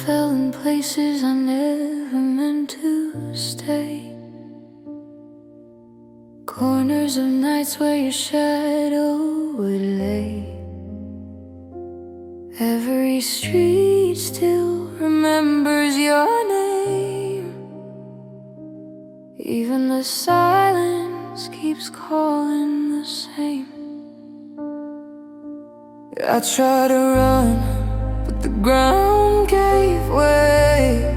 fell in places I never meant to stay. Corners of nights where your shadow would lay. Every street still remembers your name. Even the silence keeps calling the same. I tried to run, but the ground gave way.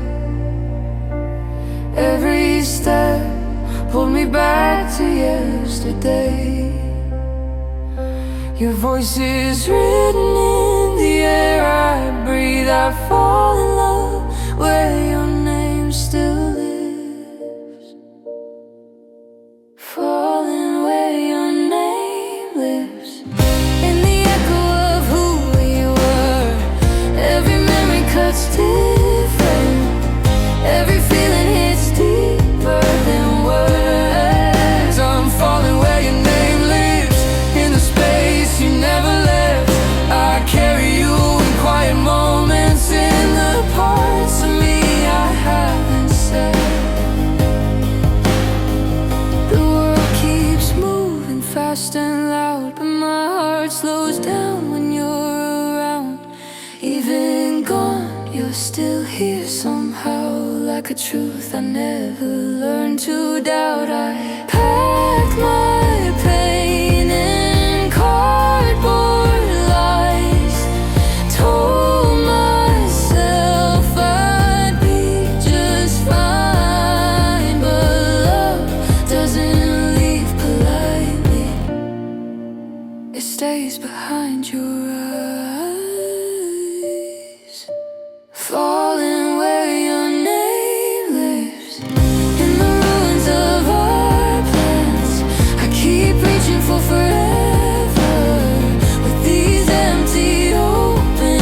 Every step pulled me back to yesterday. Your voice is written in the air I breathe. I fall in love where your name still lives. Falling where your name lives. In the echo of who we were. Every memory cuts different. Every feeling hits deeper than words. I'm falling where your name lives. In the space you never left. I carry you in quiet moments. In the parts of me I haven't said. The world keeps moving fast and loud, but my heart slows down when you're around. Even gone, you're still here somehow, like a truth I never learned to doubt. I packed my pain in cardboard lies, told myself I'd be just fine. But love doesn't leave politely, it stays behind your eyes. Falling where your name lives. In the ruins of our plans, I keep reaching for forever. With these empty open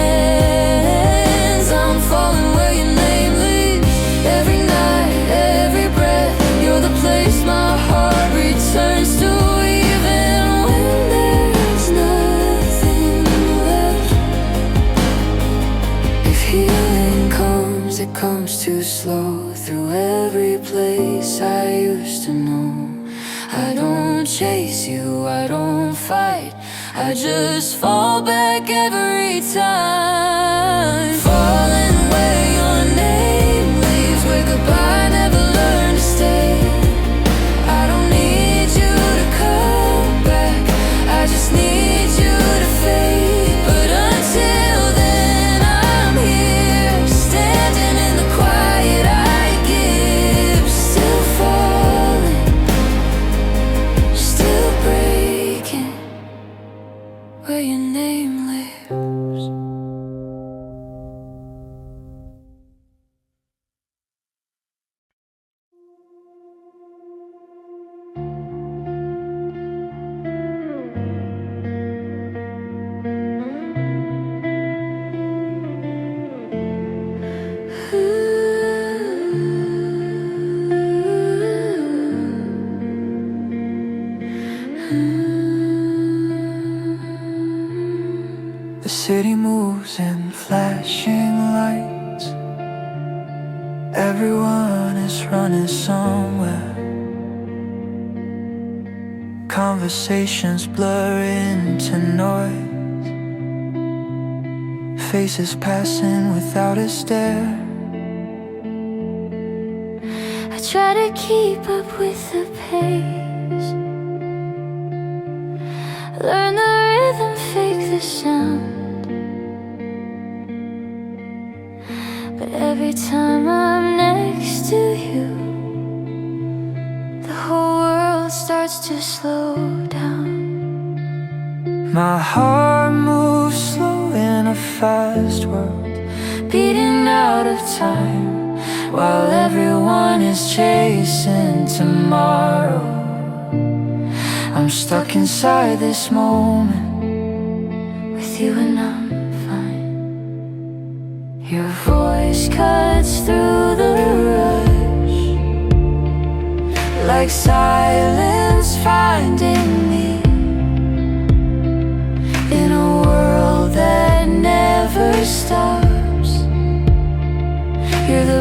hands, I'm falling where your name lives. Every night, every breath, you're the place my heart returns to. Even when there's nothing left. If healing comes, it comes too slow. Through every place I used to know. I don't chase you, I don't fight, I just fall back every time. Falling where your name leaves, where goodbye never learned to stay. I don't need you to come back, I just need you to fade. But until then I'm here, standing in the quiet I give. Still falling, still breaking, where your name lives. The city moves in flashing lights. Everyone is running somewhere. Conversations blur into noise. Faces passing without a stare. I try to keep up with the pace, learn the rhythm, fake the sound. But every time I'm next to you, the whole world starts to slow down. My heart moves slow in a fast world, beating out of time, while everyone is chasing tomorrow. I'm stuck inside this moment, with you and I'm fine. Your voice cuts through the rush, like silence finding me. In a world that never stops,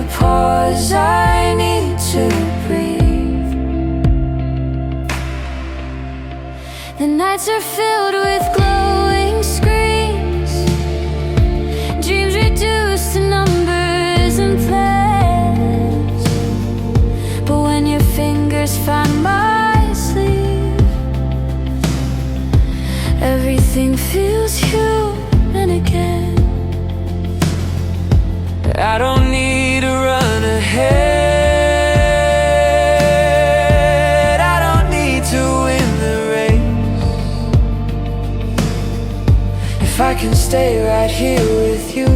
the pause I need to breathe. The nights are filled with glowing screens, dreams reduced to numbers and plans. But when your fingers find my sleeve, everything feels human again. I don't need to run ahead, I don't need to win the race. If I can stay right here with you,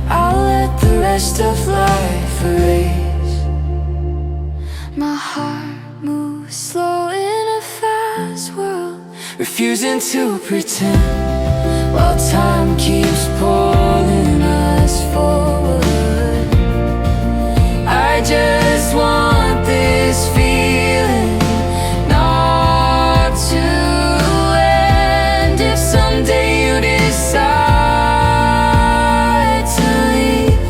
I'll let the rest of life erase. My heart moves slow in a fast world, refusing to pretend, while time keeps pulling us forward. I just want this feeling not to end. If someday you decide to leave,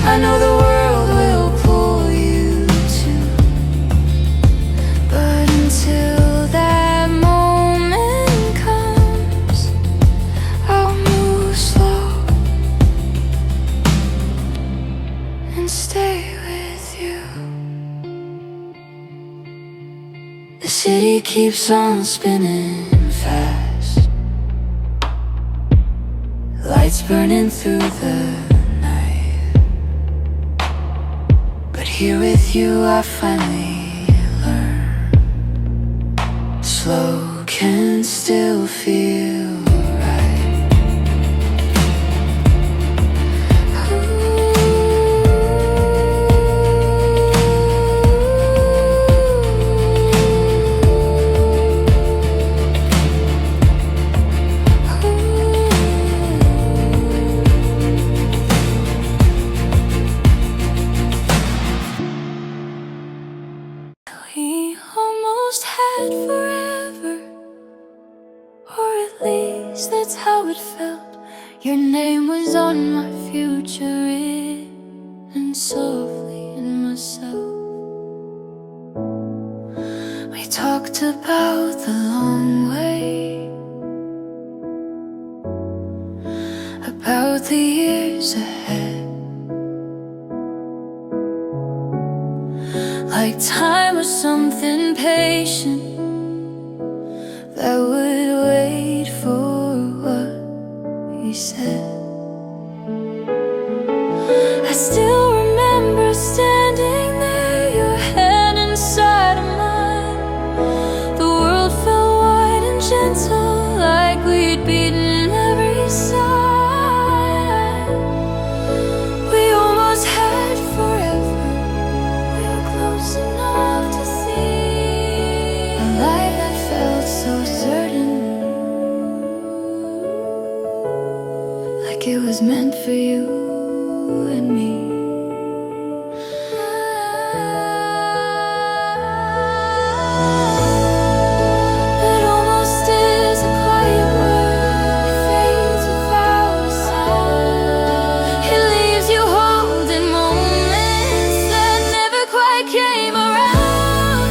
I know the world will pull you too. But until that moment comes, I'll move slow and stay with you. The city keeps on spinning fast, lights burning through the night. But here with you I finally learn, slow can still feel right. We almost had forever, or at least that's how it felt. Your name was on my future, written softly in myself. We talked about the long way, about the years ahead, like time was something patient that would wait for what we said. I still remember standing there, your hand inside of mine. The world felt wide and gentle, like we'd beaten every sign. We almost had forever, we were close enough to see a life that felt so certain, like it was meant for you and me. But almost is a quiet word, it fades without a sound. It leaves you holding moments that never quite came around.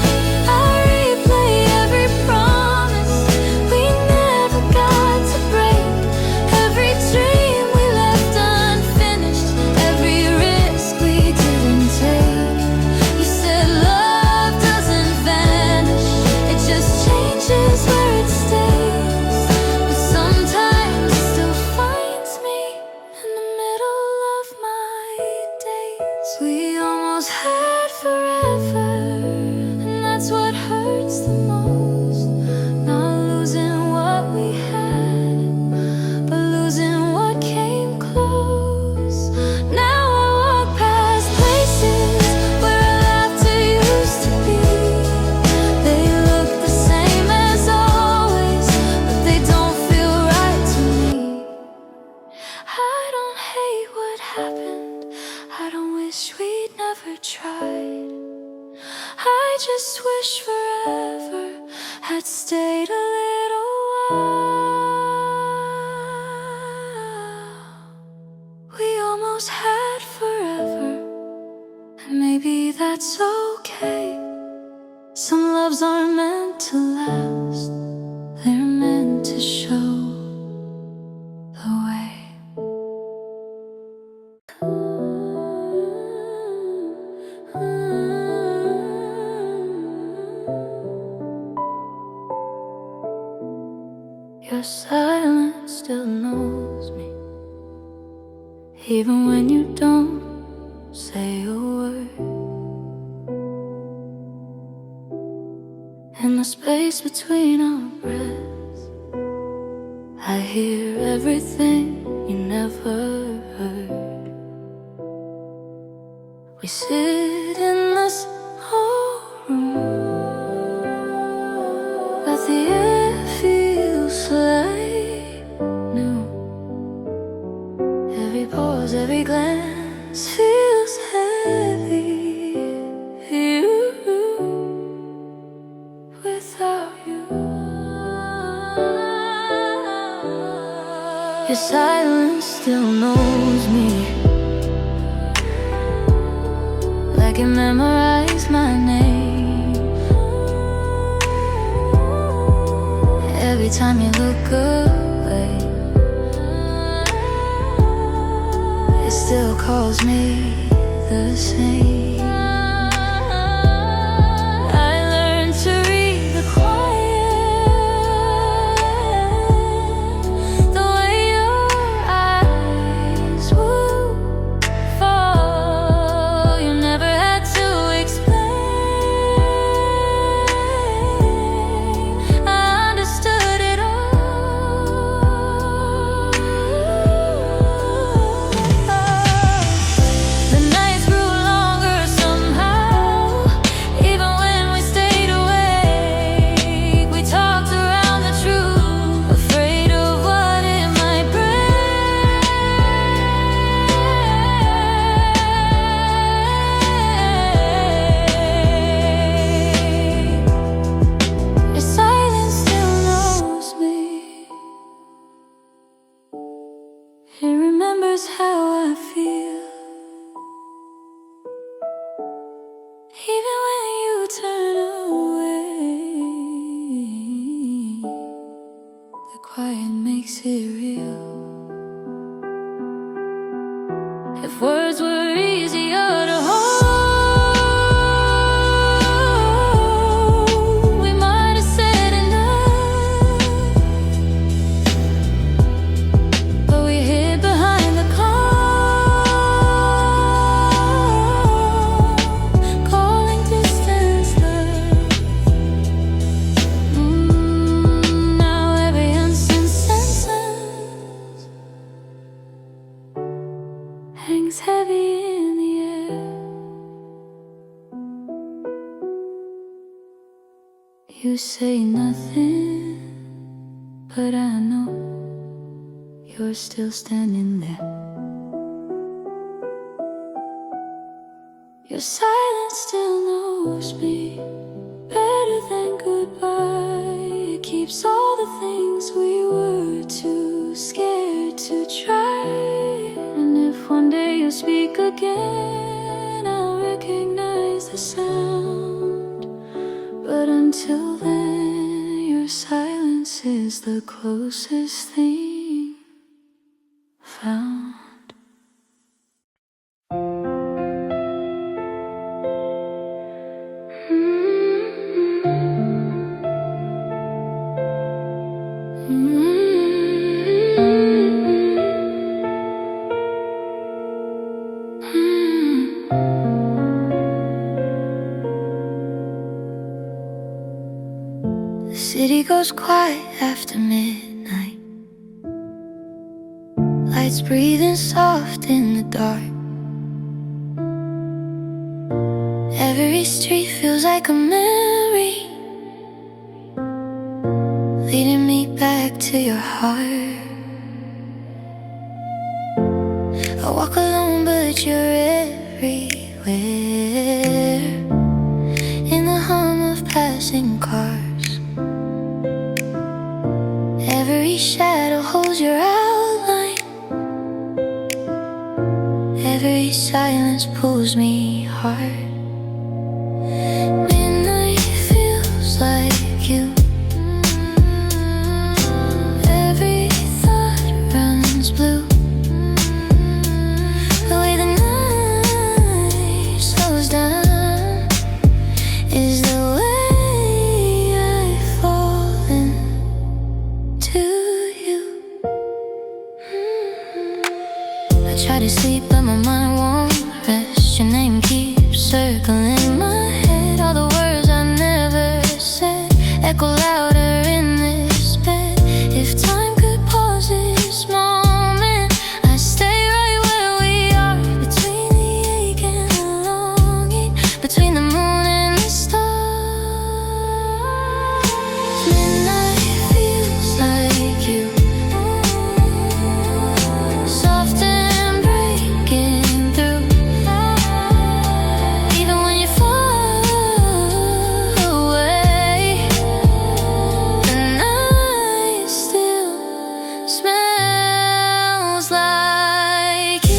I replay every promise we never got to break, every dream we left unfinished, every risk we didn't take. You said love doesn't vanish, it just changes where it stays. But sometimes it still finds me in the middle of my days. We almost had forever, and that's what hurts the most. Not losing what we had, but losing what came close. Now I walk past places where our laughter used to be. They look the same as always, but they don't feel right to me. I don't hate what happened, I don't wish we'd never tried. I just wish forever had stayed a little while. almost had forever, and maybe that's okay. Some loves aren't meant to last, they're meant to show the way. Your silence still knows me, even when you don't say a word. In the space between our breaths, I hear everything you never heard. We sit in this whole room, but the air feels like new. Every pause, every glance feels heavy. Without you, your silence still knows me, like it memorized my name. Every time you look away, it still calls me the same. It remembers how I feel, even when you turn away. The quiet makes it real. If words were easier to hold, we might have said enough, but we hid behind the calm, calling distance love. Now every unsent sentence hangs heavy in the air. You say nothing, but I know you're still standing there. Your silence still knows me better than goodbye. It keeps all the things we were too scared to try. And if one day you speak again, I'll recognize the sound. But until then, your silence is the closest thing found. The city goes quiet after midnight, lights breathing soft in the dark. Every street feels like a memory, leading me back to your heart. I walk alone, but you're everywhere, in the hum of passing cars. Every shadow holds your outline, every silence pulls me hard. Midnight feels like you. Every thought runs blue. The way the night slows down is the way I fall into you. I try to sleep but my mind won't rest. Your name keeps circling my head. All the words I never said echo louder in this bed. If time could pause this moment, I'd stay right where we are, between the ache and the longing, between the moon and the stars. Midnight feels like you, soft and breaking through. Even when you're far away, the night still smells like you.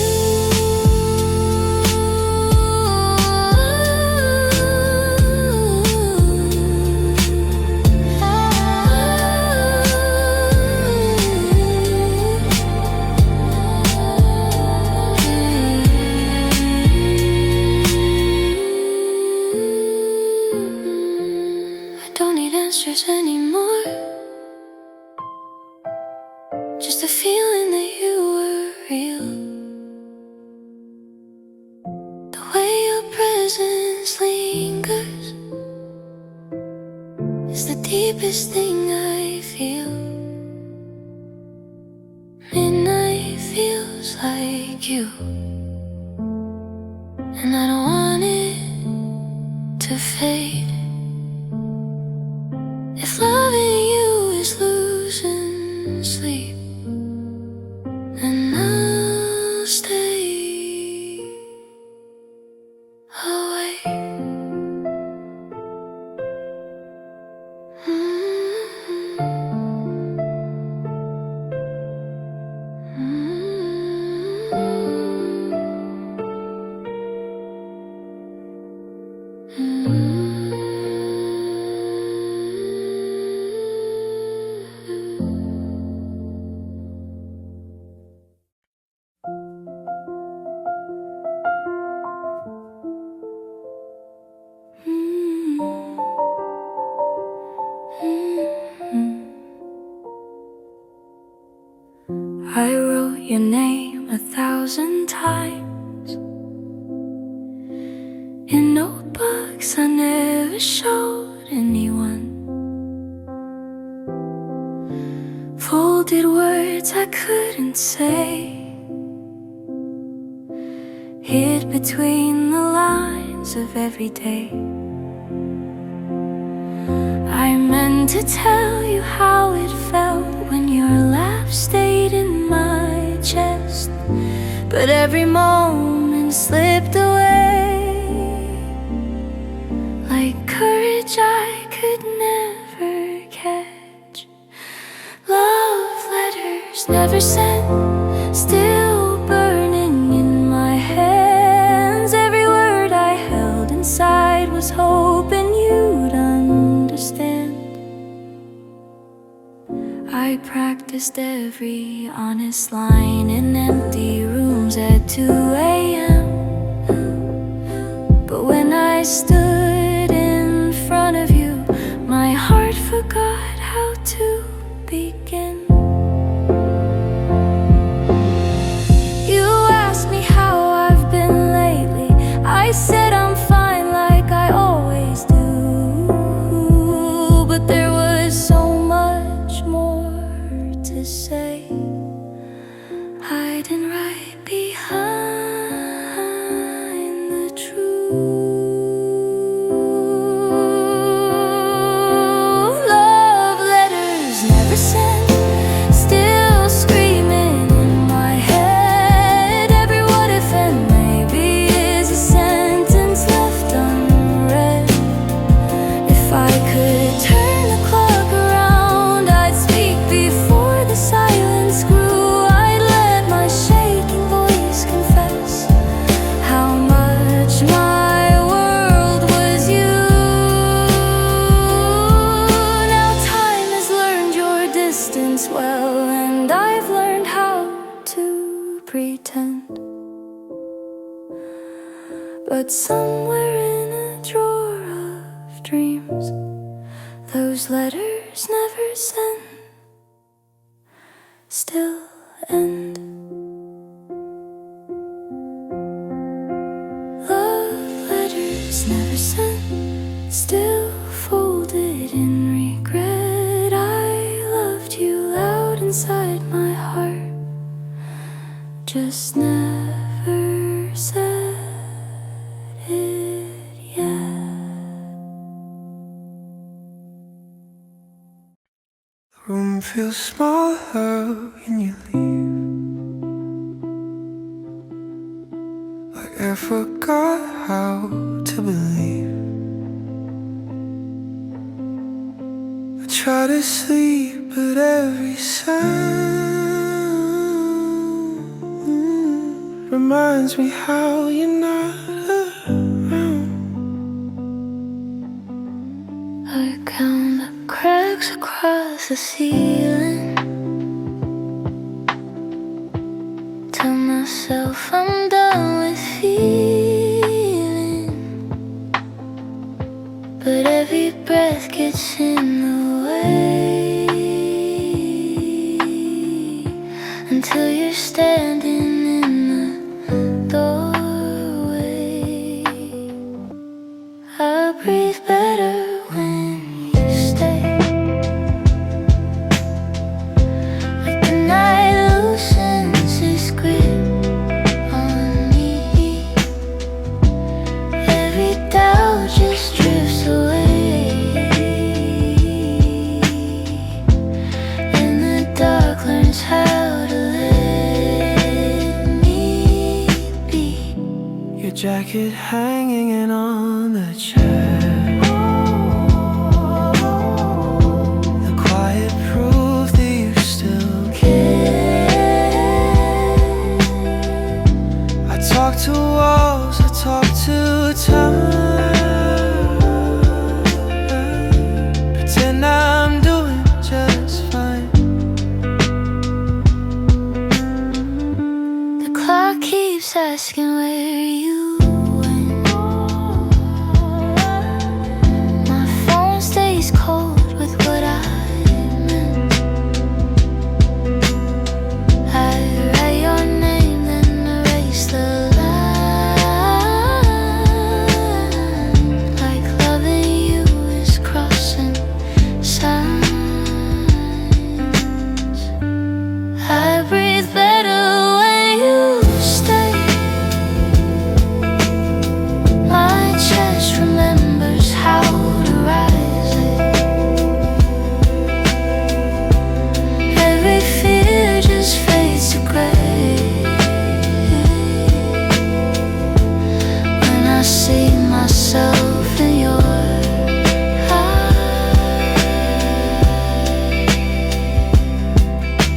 I don't need answers anymore, just a feeling that you were real. The way your presence lingers is the deepest thing I feel. Midnight feels like you, and I don't want it to fade. If loving you is losing sleep, then I'll stay away. I wrote your name 1,000 times in notebooks I never showed anyone. Folded words I couldn't say, hid between the lines of every day. I meant to tell you how it felt when your laugh stayed in my chest, but every moment slipped away like courage I could never catch. Love letters never sent, still burning in my hands. Every word I held inside was hoping you'd understand. I practiced every honest line in empty rooms at 2 a.m. But when I stood in front of you, my heart forgot how to begin. You asked me how I've been lately. I said I'm fine like I always do, but there was so much more to say. Hiding right behind the truth. But somewhere in a drawer of dreams, those letters never sent still end. Love letters never sent, still folded in regret. I loved you loud inside my heart, just never said it yet. The room feels smaller when you leave. I forgot how to believe. I try to sleep, but every sound reminds me how you're not around. I count the cracks across the ceiling, tell myself I'm done with feeling, but every breath gets in the way, until you're standing in the doorway. I breathe better when you stay, like the night loosens its grip on me. Every doubt just drifts away, and the dark learns how to let me be. Your jacket hanging on the chair, the quiet proof that you still care. I talk to walls, I talk to time, pretend I'm doing just fine. The clock keeps asking where you went. My phone stays cold with what I meant. I write your name, then erase the line, like loving you is crossing signs. I breathe better when you stay. My chest remembers how to rise it. Every fear just fades to gray when I see myself in your eyes.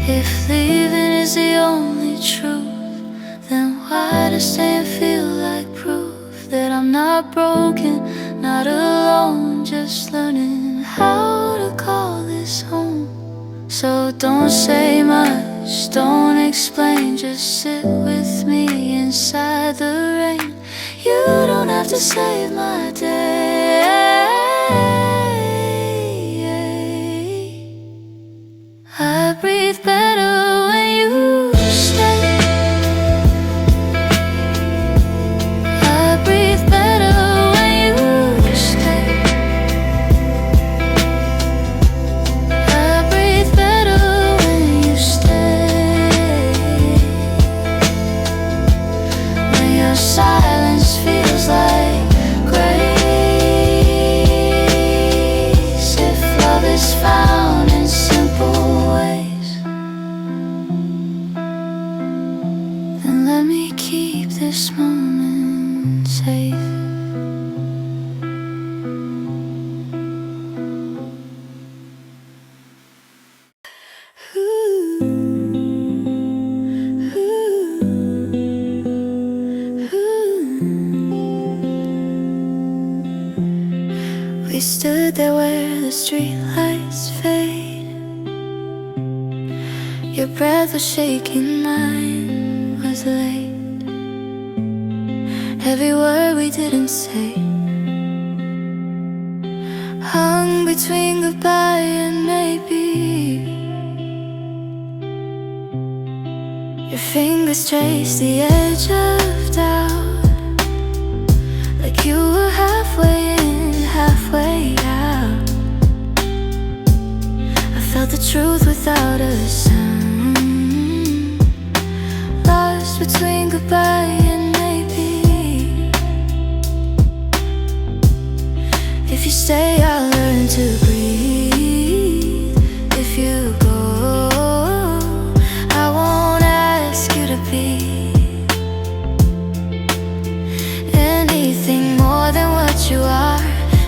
If leaving is the only truth, then why does staying feel like proof that I'm not broken, not alone, just learning how to call this home? So don't say much, don't explain, just sit with me inside the rain. You don't have to save my day. I breathe better when you stay. I breathe better when you stay. I breathe better when you stay. When your silence feels like grace, if love is found in simple ways, then let me keep this moment safe. We stood there where the streetlights fade. Your breath was shaking, mine was late. every word we didn't say, hung between goodbye and maybe. Your fingers trace the edge of doubt, like you were halfway in, halfway out. I felt the truth without a sound, lost between goodbye and maybe. If you stay, I'll learn to breathe. If you go, I won't ask you to be anything more than what you are,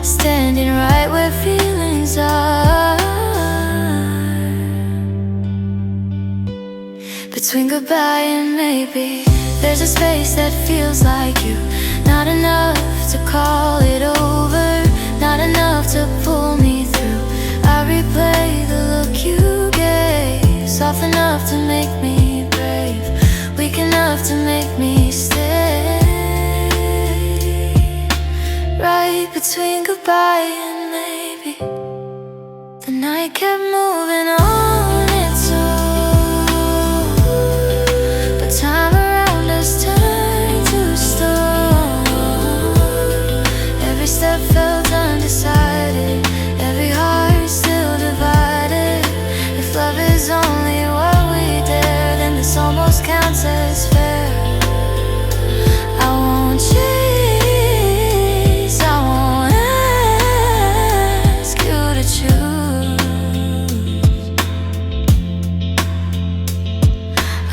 standing right where feelings are. Between goodbye and maybe, there's a space that feels like you. Not enough to call it over, not enough to pull me through. I replay the look you gave, soft enough to make me brave, weak enough to make me stay. Right between goodbye and maybe, the night kept moving on its own, but time around us turned to stone. Every step felt undecided, every heart still divided. If love is only what we dare, then this almost counts as fair. I won't chase, I won't ask you to choose.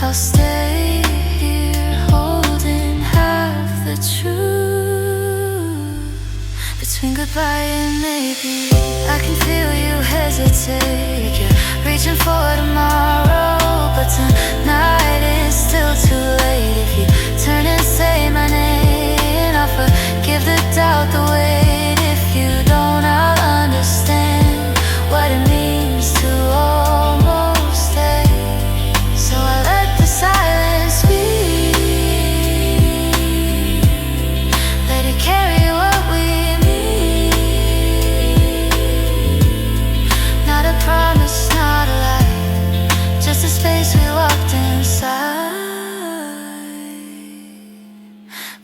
I'll stay here holding half the truth. Between goodbye and maybe, I can feel you hesitate. You're reaching for tomorrow, but tonight is still too late. If you turn and say my name, I'll forgive the doubt, the wait. If you don't, I'll understand what it means to almost stay. So I let the silence speak, let it carry what we mean. Not a promise, not a lie, just a space we walked inside.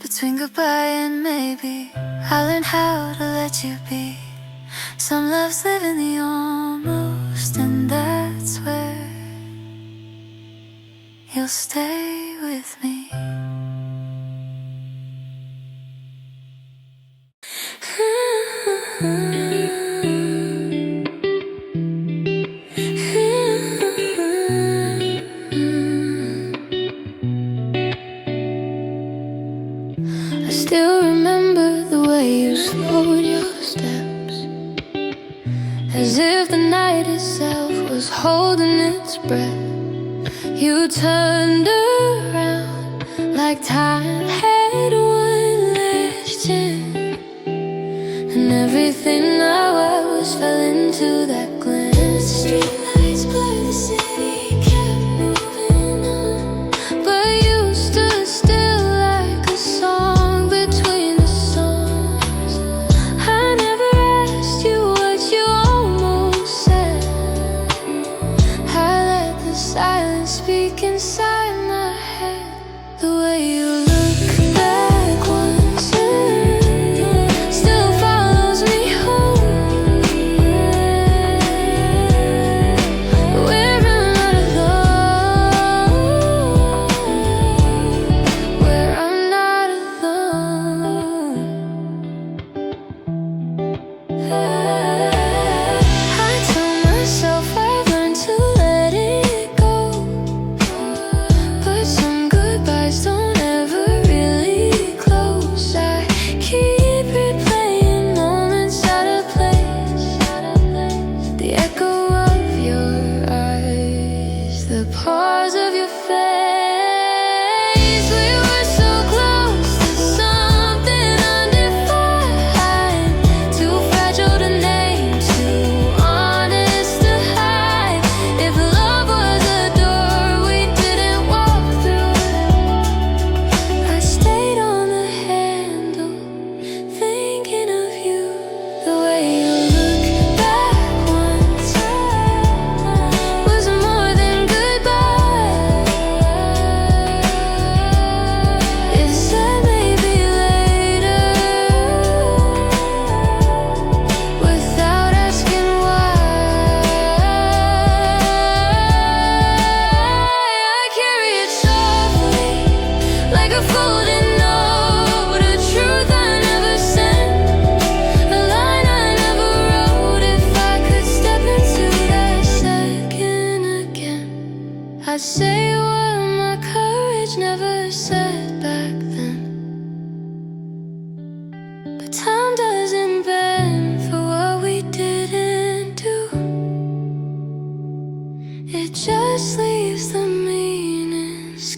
Between goodbye and maybe, I learned how to let you be. Some loves live in the almost, and that's where you'll stay with me. I still remember the way you slowed your steps, as if the night itself was holding its breath. You turned around like time had one last chance, and everything I was fell into that glance. Streetlights blur the city, kept moving on, but you stood still like a song between the songs. I never asked you what you almost said. I let the silence speak inside my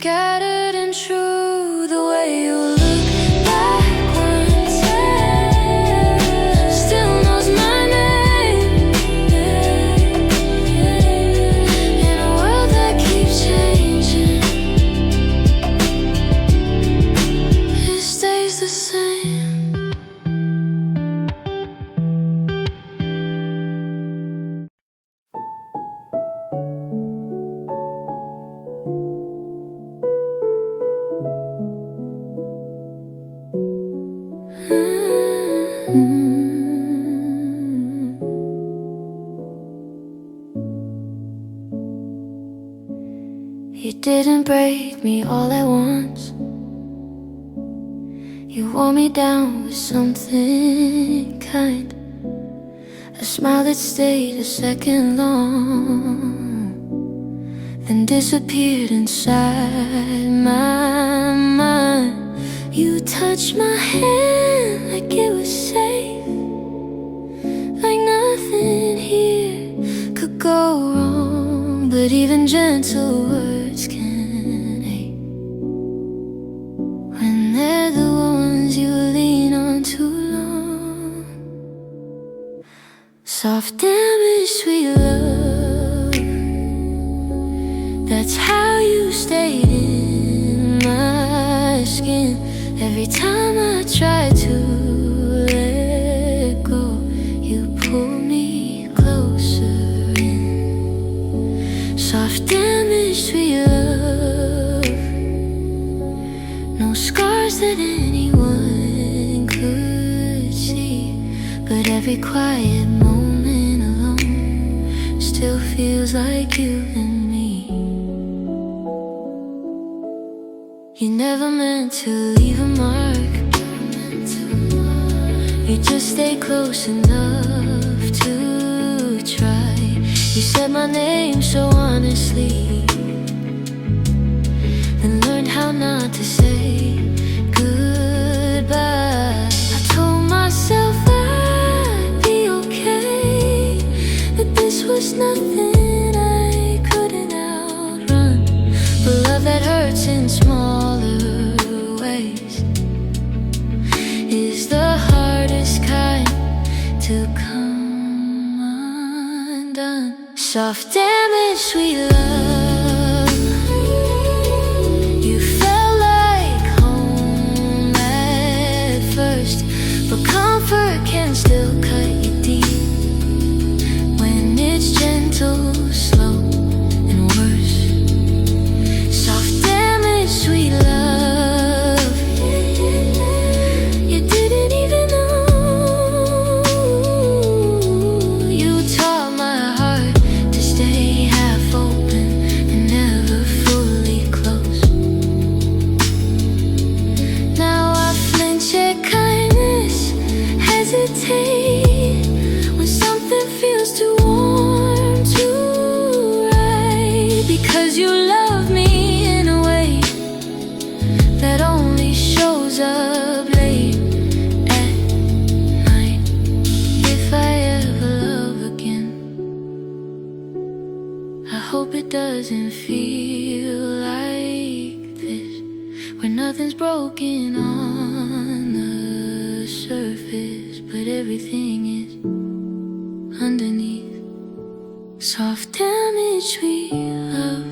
scattered and true, the way you look back once still knows my name. In a world that keeps changing, it stays the same. You didn't break me all at once. You wore me down with something kind, a smile that stayed a second long, then disappeared inside my mind. You touched my hand like it was safe, like nothing here could go wrong. But even gentle words can ache when they're the ones you lean on too long. Soft damage, sweet love, that's how you stayed in my skin. Every time I try to let go, you pull me closer in. Soft damage, sweet love, no scars that anyone could see, but every quiet moment alone still feels like you and me. You never meant to leave a mark, you just stayed close enough to try. You said my name so honestly, then learned how not to say goodbye. I told myself I'd be okay, that this was nothing I couldn't outrun. But love that hurts in smaller ways is the hardest kind to come undone. Soft damage, sweet love, you felt like home at first, but comfort can still cut you deep when it's gentle, slow, and worse. Soft damage, sweet love, you didn't even know. You taught my heart to stay half open and never fully close. Now I flinch at kindness, hesitate when something feels too warm, too right, because you love me in a way that only shows up late at night. If I ever love again, I hope it doesn't feel like this, where nothing's broken on the surface, but everything is underneath. Soft damage, sweet love,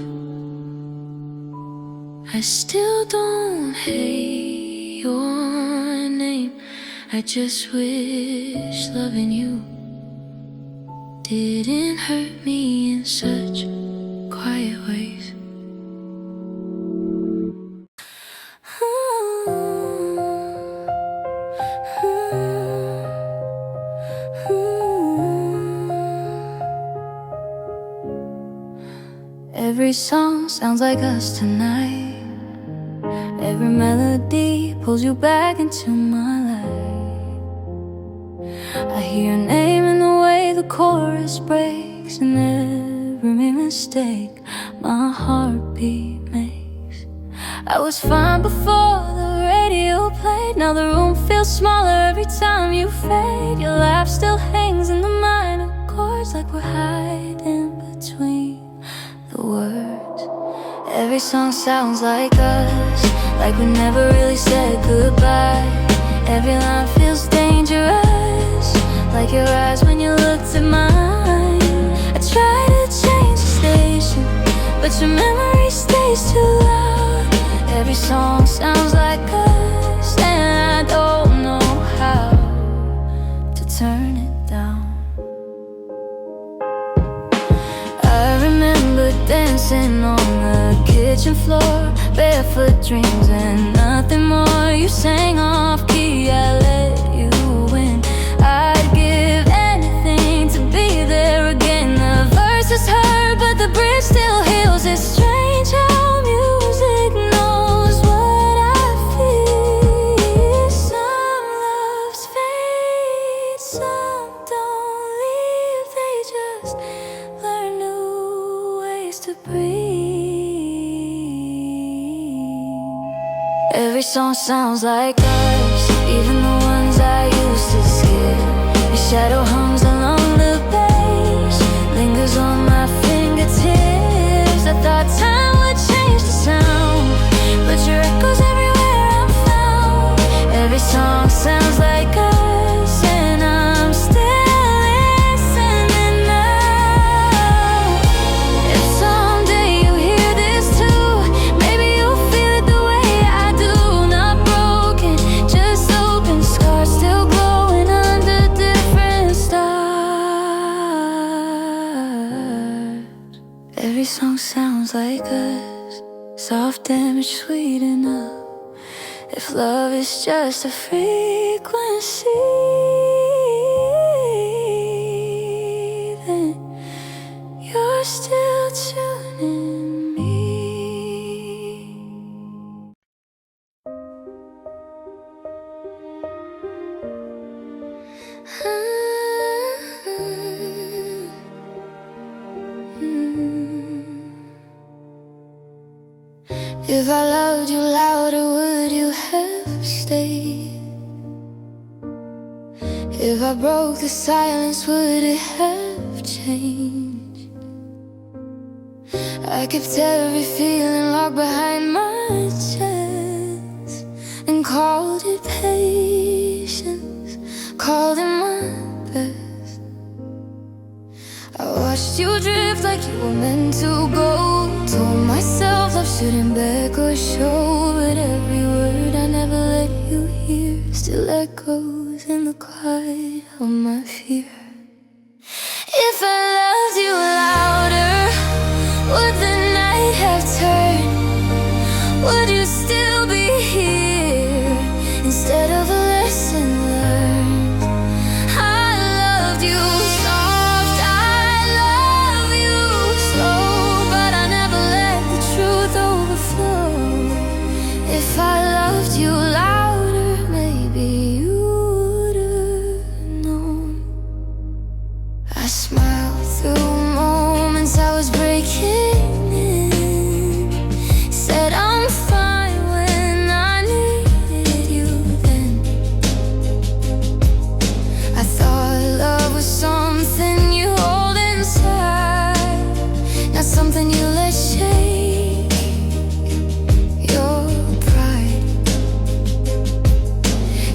I still don't hate your name. I just wish loving you didn't hurt me in such quiet ways. Every song sounds like us tonight. Every melody pulls you back into my life. I hear your name in the way the chorus breaks, and every mistake my heartbeat makes. I was fine before the radio played. Now the room feels smaller every time you fade. Your laugh still hangs in the minor chords, like we're hiding between the words. Every song sounds like us, like we never really said goodbye. Every line feels dangerous, like your eyes when you looked at mine. I try to change the station, but your memory stays too loud. Every song sounds like us, and I don't know how to turn it down. I remember dancing on the kitchen floor, barefoot dreams and nothing more. You sang off key, I let you in. I'd give anything to be there again. The verses hurt, but the bridge still heals. It's strange how music knows what I feel. Some loves fade, some don't leave. They just learn new ways to breathe. Every song sounds like us, even the ones I used to skip. Your shadow hums along the page, lingers on my fingertips. I thought time would change the sound, but your echo's everywhere I'm found. Every song sounds like us, and I'm still listening now. If someday you hear this too, maybe you'll feel it the way I do. Not broken, just open scars, still glowing under different stars. Every song sounds like us, soft damage sweet enough. If love is just a frequency, then you're still tuning me. If I loved you louder, would you have stayed? If I broke the silence, would it have changed? I kept every feeling locked behind my chest and called it patience, called it my best. I watched you drift like you were meant to go. Told myself love shouldn't beg or show, but every word I never let you hear still echoes in the quiet of my fear. If I loved you louder, would the night have turned? Would you still be here instead of a lesson learned? I loved you soft, I love you slow, but I never let the truth overflow. If I loved you louder, maybe you would've known. I smiled through moments I was breaking in, said I'm fine when I needed you then. I thought love was something you hold inside, not something you let shake your pride.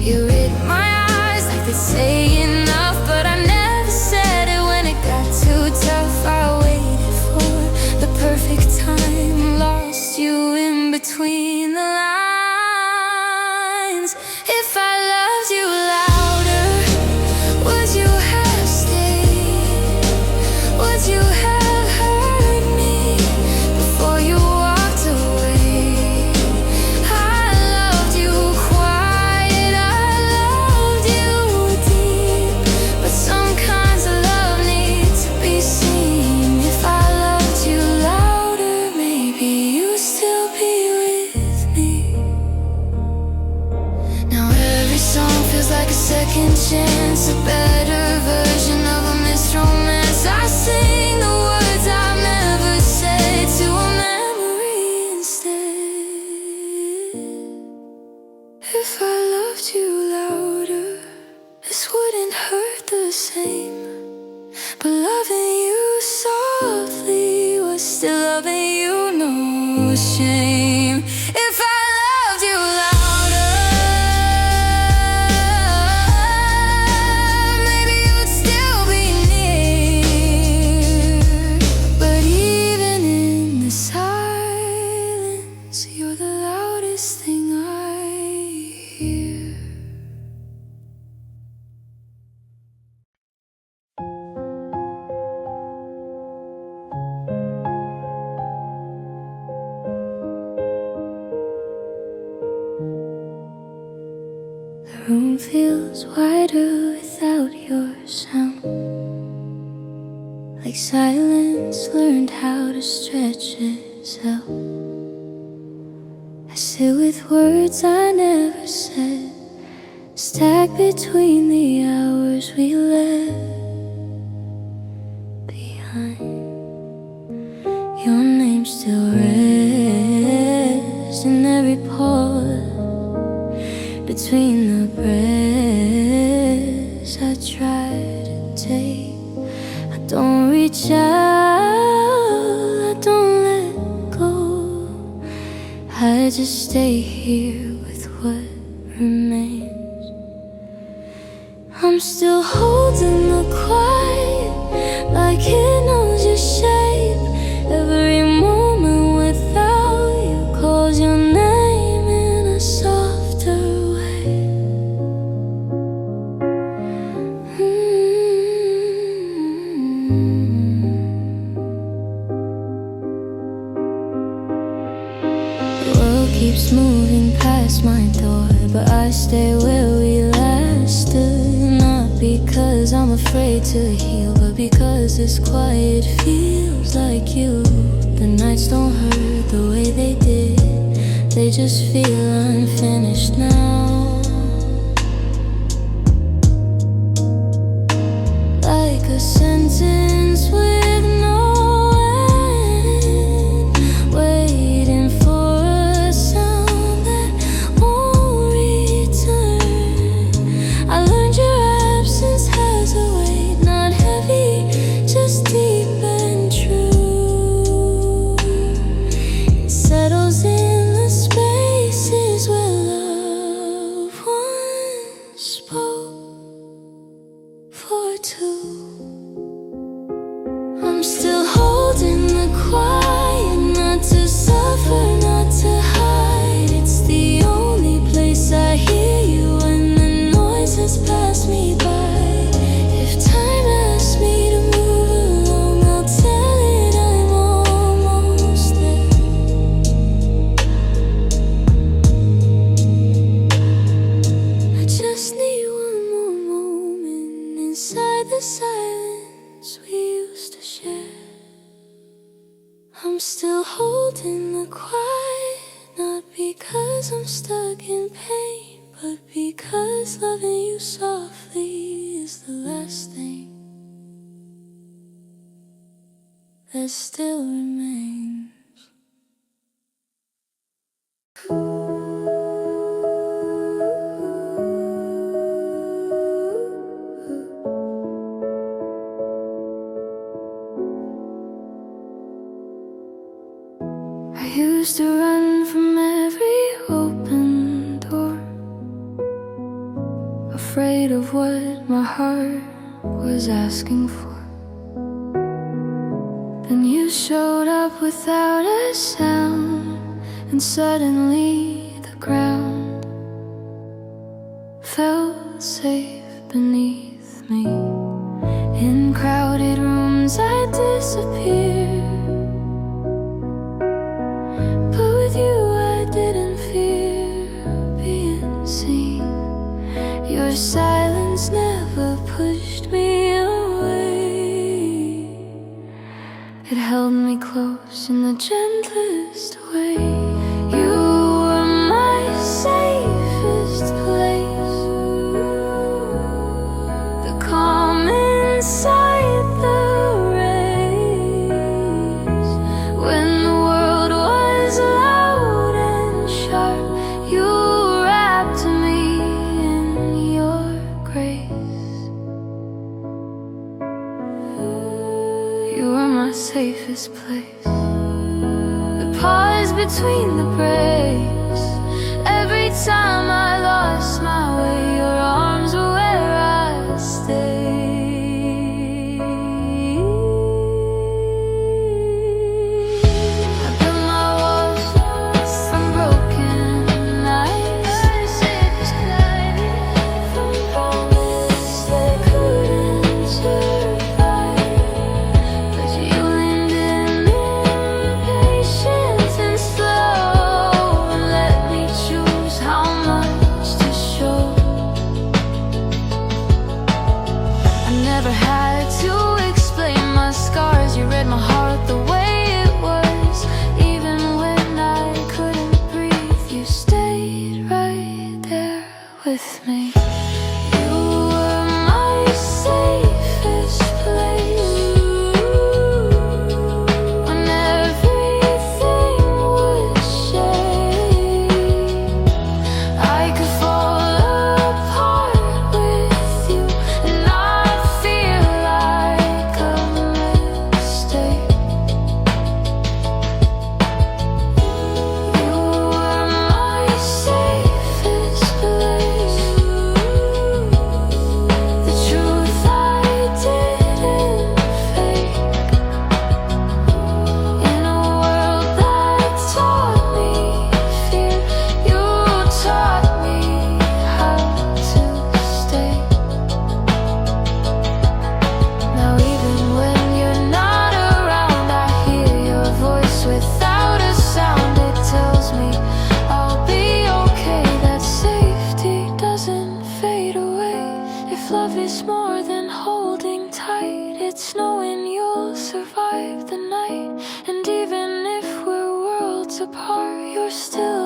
You read my eyes like they say enough, but I never said it when it got too tough. I waited for the perfect time, lost you in between the lines. If I loved you louder, would you have stayed? Would you have heard me before you walked away? I loved you quiet, I loved you deep, but some kinds of love need to be seen. If I loved you louder, maybe you'd still be with quietest thing I hear. The room feels wider without your sound, like silence learned how to stretch itself. I sit with words I never said, stacked between the hours we left behind. Your name still rests in every pause between the breaths I try to take. I don't reach out, I don't let go. I just stay here with what remains. I'm still holding the quiet, like it knows your shape. Every moment without you calls your name in a softer way. The world keeps moving past my door, but I stay where we last stood. Not because I'm afraid to heal, but because this quiet feels like you. The nights don't hurt the way they did, they just feel unfinished now. Like a sentence with no end, waiting for a sound that won't return. I learned your absence has a weight, not heavy, just deep and true. It settles in the spaces where love once spoke for two. I'm still holding the quiet, not to suffer, not to hide. It's the only place I hear you when the noise has passed me by. If time asks me to move along, I'll tell it I'm almost there. I just need one more moment inside the silence we used to share. I'm still holding the quiet, not because I'm stuck in pain, but because loving you softly is the last thing that still remains. I used to run from every open door, afraid of what my heart was asking for. Then you showed up without a sound, and suddenly the ground felt safe beneath me. In crowded rooms I disappeared, but with you I didn't fear being seen. Your silence never pushed me away, it held me close in the gentlest way. You were my safest place, the calm inside the race. When the world was loud and sharp, you wrapped me in your grace. You were my safest place, the pause between the breaks. Every time I lost my way, your arms were where I stayed. I built my walls from broken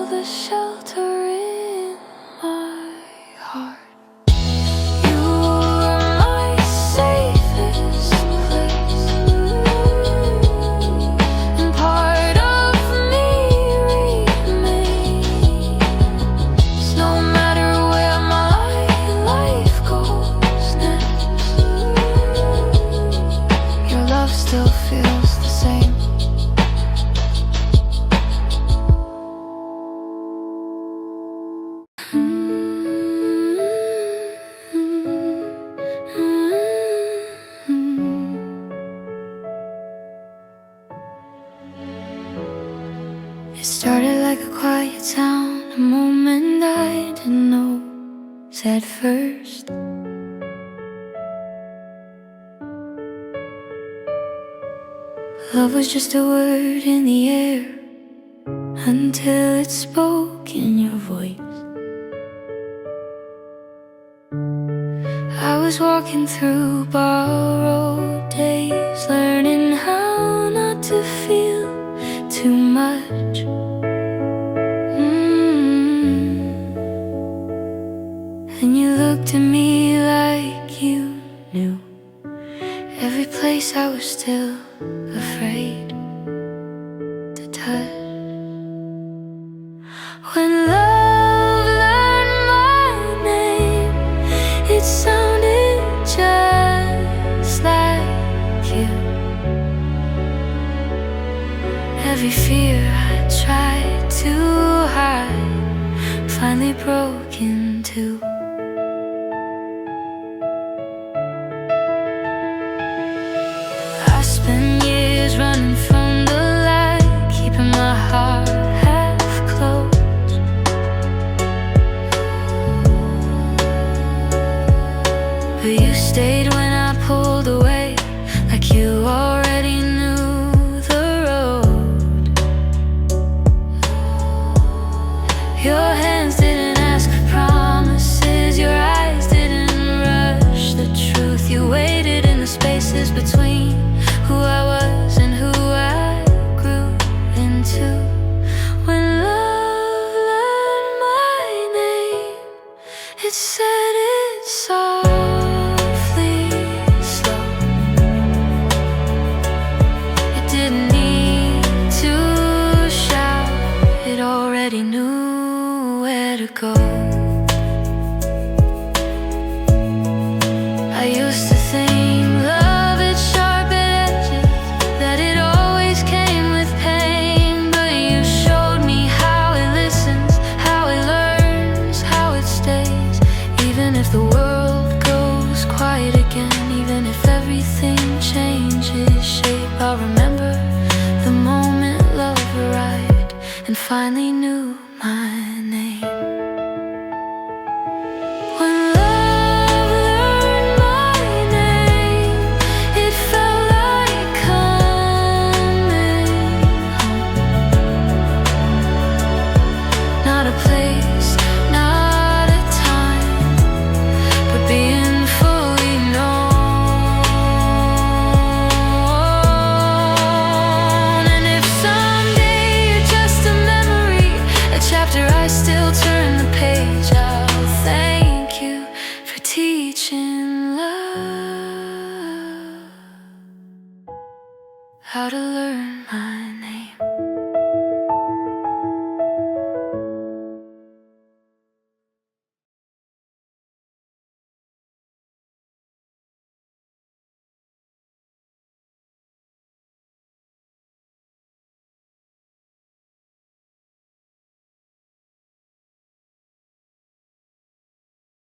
the shelter in my heart. Still feels the same. It started like a quiet sound, a moment I didn't notice at first. Love was just a word in the air until it spoke in your voice. I was walking through borrowed days, learning how not to feel too much. And you looked at me like you knew every place I was still afraid to touch. When love learned my name, it sounded just like you. Every fear I tried to hide finally broke in two. I spent years running from the light, keeping my heart half closed. But you stayed when I pulled away, like you already knew the road. Your hands didn't ask for promises, your eyes didn't rush the truth. You waited in the spaces between who I was and who I grew into. When love learned my name, it said it softly, slow. It didn't need to shout, it already knew where to go. I used to think love had sharp edges, that it always came with pain. But you showed me how it listens, how it learns, how it stays. Even if the world goes quiet again, even if everything changes shape, I'll remember the moment love arrived and finally knew my name. When love learned my name, it felt like coming home. Not a place, not a time, but being fully known. And if someday you're just a memory, a chapter I still turn the page, I'll thank you for teaching love how to learn my